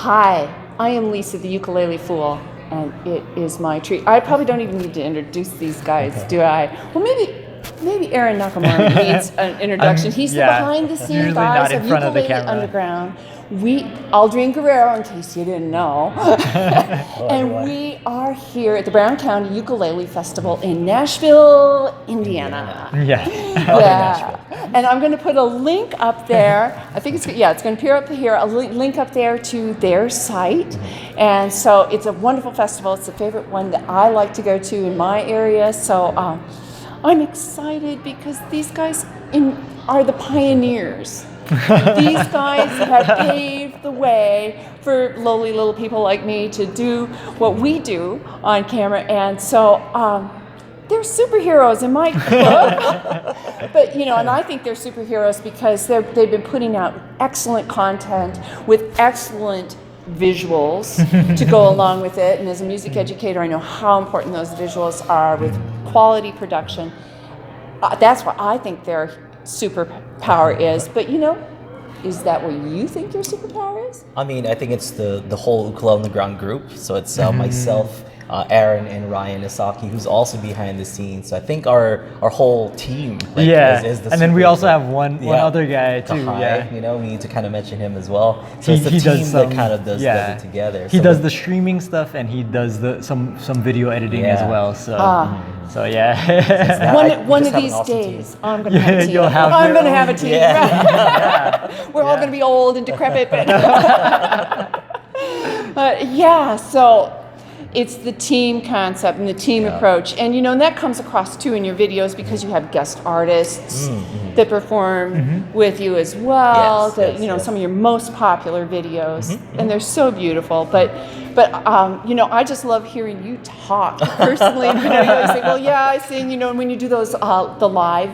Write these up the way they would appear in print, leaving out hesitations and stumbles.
Hi, I am Lisa, the ukulele fool, and it is my treat. I probably don't even need to introduce these guys, do I? Well, maybe Aaron Nakamura needs an introduction. He's the behind-the-scenes guys of Ukulele Underground. Aldrine Guerrero, in case you didn't know. And we are here at the Brown County Ukulele Festival in Nashville, Indiana. Yeah. And I'm going to put a link up there. I think it's going to appear up here. A link up there to their site. And so it's a wonderful festival. It's the favorite one that I like to go to in my area. So I'm excited because these guys are the pioneers. These guys have paved the way for lowly little people like me to do what we do on camera, and so they're superheroes in my book. But and I think they're superheroes because they've been putting out excellent content with excellent visuals to go along with it. And as a music educator, I know how important those visuals are with quality production. That's what I think their superpower is. But is that what you think your superpower is? I mean, I think it's the whole Ukulele Underground group. So it's myself, Aaron, and Ryan Isaki, who's also behind the scenes. So I think our whole team is the and then we also have one other guy too. Kahai, we need to kind of mention him as well. So it's the team that kind of does it together. He does the streaming stuff and he does some video editing as well. So one of these days, I'm going to have a team. I'm going to have a team. We're all going to be old and decrepit, but so it's the team concept and the team approach, and and that comes across too in your videos because you have guest artists that perform with you as well. Some of your most popular videos, and they're so beautiful. But I just love hearing you talk personally. You say, well, I sing. When you do those the live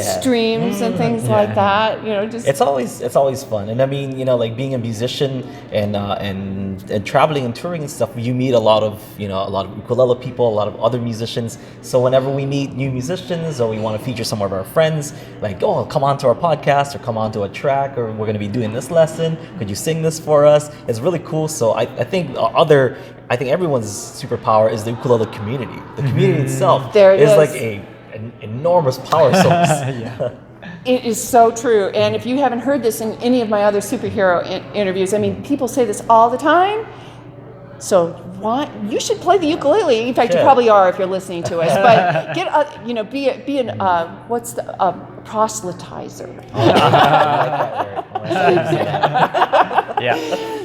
streams and things like that. It's always fun. And I mean, like being a musician and traveling and touring and stuff, you meet a lot of ukulele people, a lot of other musicians. So whenever we meet new musicians or we want to feature some of our friends, like, oh, come on to our podcast or come on to a track, or we're going to be doing this lesson, could you sing this for us? It's really cool. So I think everyone's superpower is the ukulele community. The community itself is like an enormous power source. It is so true. And if you haven't heard this in any of my other superhero interviews, I mean, people say this all the time. So you should play the ukulele. In fact, you probably are if you're listening to us. But be an what's the proselytizer?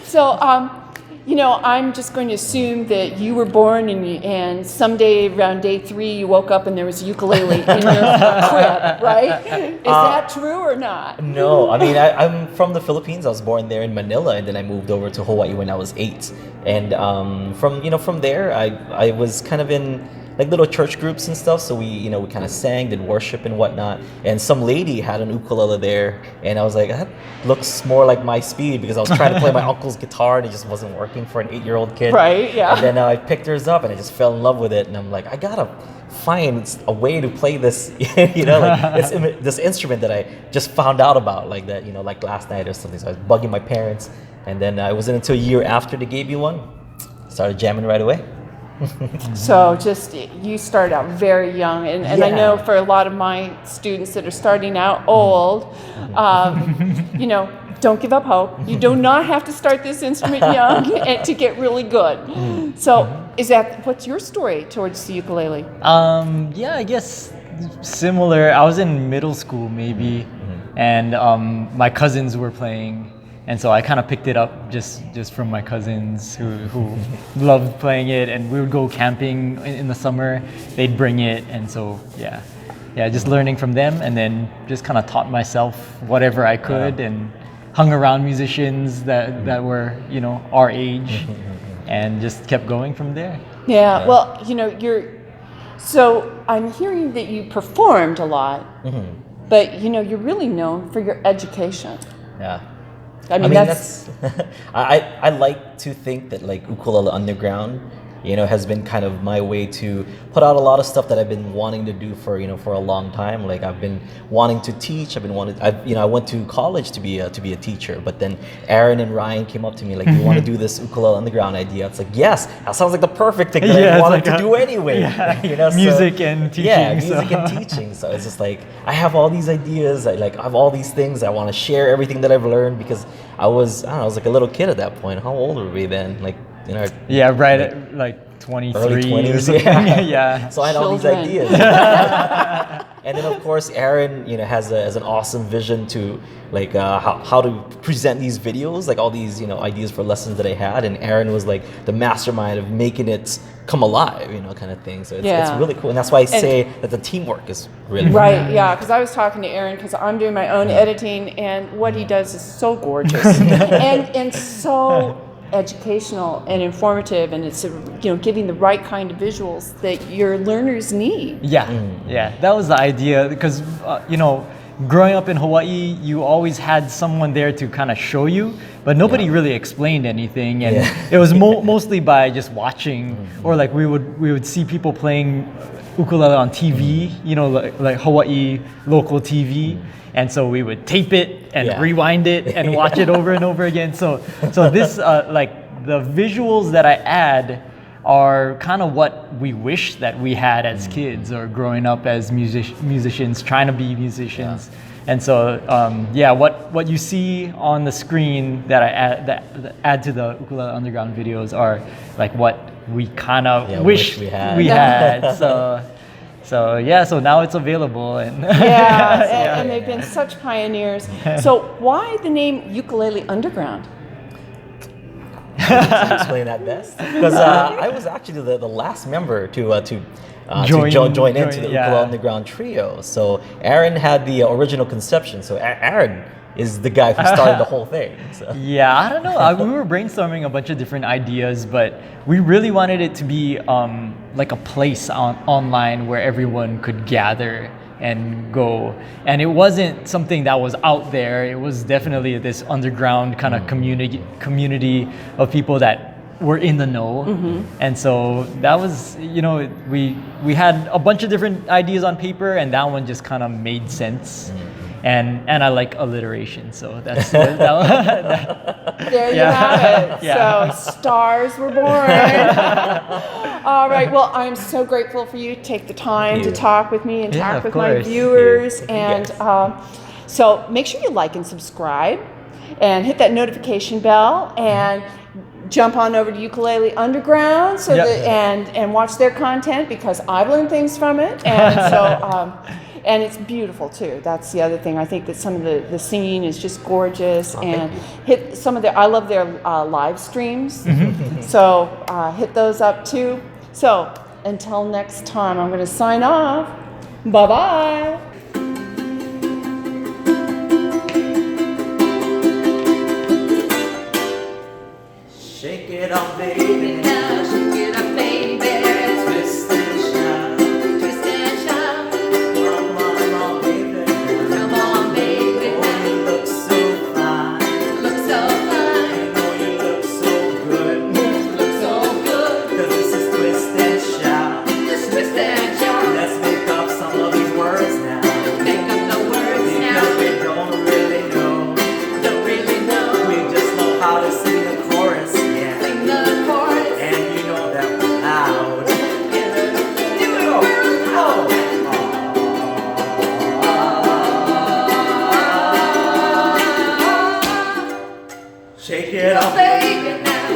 So I'm just going to assume that you were born and someday around day 3 you woke up and there was a ukulele in your crib, right? Is that true or not? No, I mean I'm from the Philippines. I was born there in Manila, and then I moved over to Hawaii when I was 8. And from there I was kind of in like little church groups and stuff. So we kind of sang, did worship and whatnot. And some lady had an ukulele there, and I was like, that looks more like my speed, because I was trying to play my uncle's guitar and it just wasn't working for an 8-year-old kid. Right, yeah. And then I picked hers up and I just fell in love with it. And I'm like, I gotta find a way to play this, this instrument that I just found out about, like that, like last night or something. So I was bugging my parents, and then it wasn't until a year after they gave me one, started jamming right away. So you started out very young, and I know for a lot of my students that are starting out old, don't give up hope. You do not have to start this instrument young to get really good. So what's your story towards the ukulele? I guess similar. I was in middle school maybe, and my cousins were playing. And so I kind of picked it up just from my cousins who loved playing it, and we would go camping in the summer. They'd bring it, and so just learning from them, and then just kind of taught myself whatever I could, and hung around musicians that were our age, and just kept going from there. Yeah. Well, so I'm hearing that you performed a lot, but you're really known for your education. Yeah. I mean that's I like to think that like Ukulele Underground has been kind of my way to put out a lot of stuff that I've been wanting to do for for a long time. Like I've been wanting to teach. I went to college to be a teacher, but then Aaron and Ryan came up to me like, "You want to do this Ukulele Underground idea?" It's like, yes, that sounds like the perfect thing that I wanted to do anyway. Music and teaching. Yeah, music and teaching. So it's just like I have all these ideas. I have all these things. I want to share everything that I've learned because I was like a little kid at that point. How old were we then? Like yeah, right at like 23 early 20s. Yeah. So I had all these Children. ideas. And then of course Aaron, has an awesome vision to like how to present these videos, like all these ideas for lessons that I had, and Aaron was like the mastermind of making it come alive, kind of thing. So it's really cool, and that's why I say that the teamwork is really Right, yeah, because I was talking to Aaron because I'm doing my own editing, and what he does is so gorgeous and so educational and informative, and it's giving the right kind of visuals that your learners need. Yeah, that was the idea because growing up in Hawaii, you always had someone there to kind of show you, but nobody really explained anything, and it was mostly by just watching, or like we would see people playing ukulele on TV, like Hawaii local TV. And so we would tape it and rewind it and watch it over and over again. So this like the visuals that I add are kind of what we wish that we had as kids or growing up as musicians, trying to be musicians. And so what you see on the screen that I add to the Ukulele Underground videos are like what we kind of wish we had. So now it's available, and and they've been such pioneers. So why the name Ukulele Underground? To explain that best, because I was actually the last member to join into the Ukulele Underground trio. So Aaron had the original conception. So Aaron is the guy who started the whole thing. So. Yeah, I don't know. We were brainstorming a bunch of different ideas, but we really wanted it to be like a place online where everyone could gather and go. And it wasn't something that was out there. It was definitely this underground kind of community of people that were in the know. And so that was, we had a bunch of different ideas on paper, and that one just kind of made sense. And I like alliteration, so that's There you have it. Yeah. So stars were born. All right. Well, I'm so grateful for you to take the time to talk with me and talk with my viewers. And so make sure you like and subscribe, and hit that notification bell, and jump on over to Ukulele Underground and watch their content, because I've learned things from it, and so. And it's beautiful too. That's the other thing. I think that some of the singing is just gorgeous, and hit some of their. I love their live streams. So hit those up too. So until next time, I'm going to sign off. Bye bye. Shake it up, baby. Now shake it up, baby. Twist and shout. Twist and shout. Come on, baby. Come on, baby. Oh, you look so fine. Look so fine. I know you look so good. Look so good. 'Cause this is twist and shout. Just twist and shout. Let's make up some of these words now. Make up the words Because now. we don't really know. Don't really know. We just know how to sing the chorus. Yeah. Sing the chorus. And you know that we're loud. Do it, Oh, girl. oh. Shake it Oh, up, baby, now.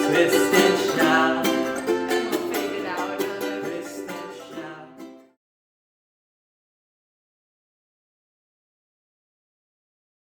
twist